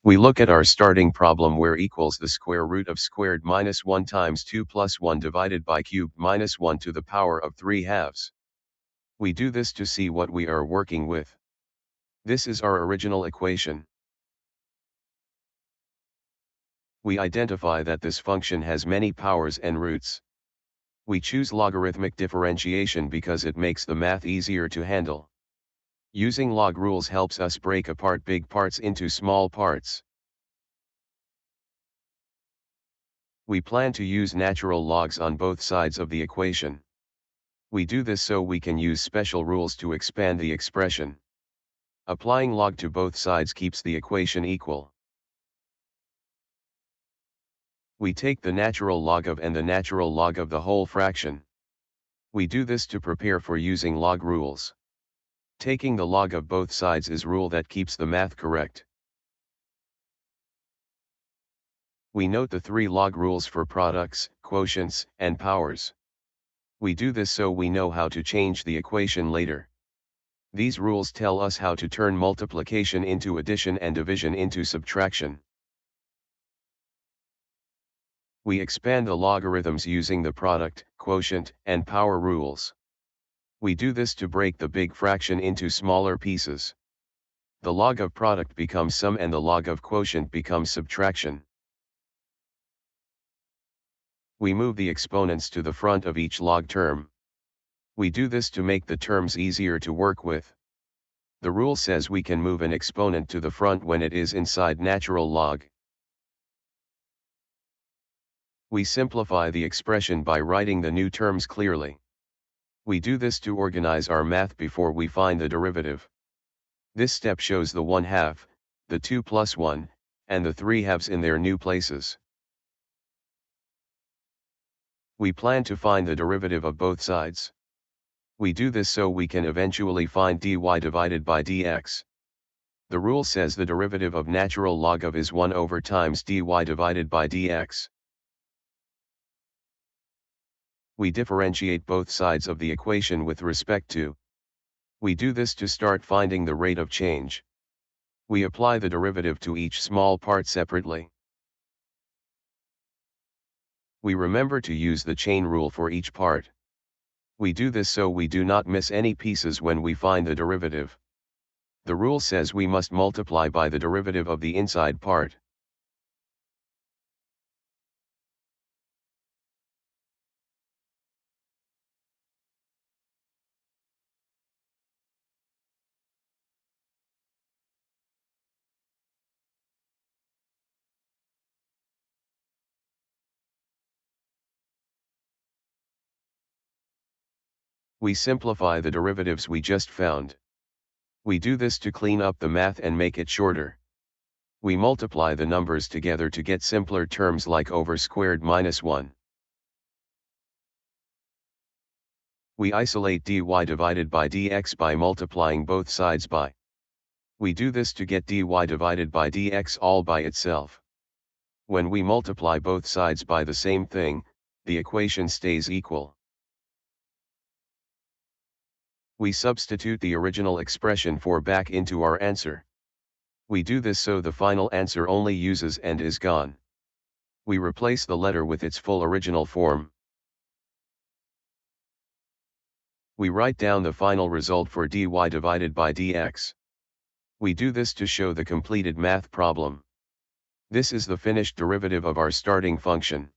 We look at our starting problem where equals the square root of squared minus 1 times 2 plus 1 divided by cubed minus 1 to the power of 3/2. We do this to see what we are working with. This is our original equation. We identify that this function has many powers and roots. We choose logarithmic differentiation because it makes the math easier to handle. Using log rules helps us break apart big parts into small parts. We plan to use natural logs on both sides of the equation. We do this so we can use special rules to expand the expression. Applying log to both sides keeps the equation equal. We take the natural log of and the natural log of the whole fraction. We do this to prepare for using log rules. Taking the log of both sides is rule that keeps the math correct. We note the 3 log rules for products, quotients, and powers. We do this so we know how to change the equation later. These rules tell us how to turn multiplication into addition and division into subtraction. We expand the logarithms using the product, quotient, and power rules. We do this to break the big fraction into smaller pieces. The log of product becomes sum and the log of quotient becomes subtraction. We move the exponents to the front of each log term. We do this to make the terms easier to work with. The rule says we can move an exponent to the front when it is inside natural log. We simplify the expression by writing the new terms clearly. We do this to organize our math before we find the derivative. This step shows the 1/2, the 2 plus 1, and the 3/2 in their new places. We plan to find the derivative of both sides. We do this so we can eventually find dy divided by dx. The rule says the derivative of natural log of is 1 over times dy divided by dx. We differentiate both sides of the equation with respect to. We do this to start finding the rate of change. We apply the derivative to each small part separately. We remember to use the chain rule for each part. We do this so we do not miss any pieces when we find the derivative. The rule says we must multiply by the derivative of the inside part. We simplify the derivatives we just found. We do this to clean up the math and make it shorter. We multiply the numbers together to get simpler terms like over squared minus 1. We isolate dy divided by dx by multiplying both sides by. We do this to get dy divided by dx all by itself. When we multiply both sides by the same thing, the equation stays equal. We substitute the original expression 4 back into our answer. We do this so the final answer only uses and is gone. We replace the letter with its full original form. We write down the final result for dy divided by dx. We do this to show the completed math problem. This is the finished derivative of our starting function.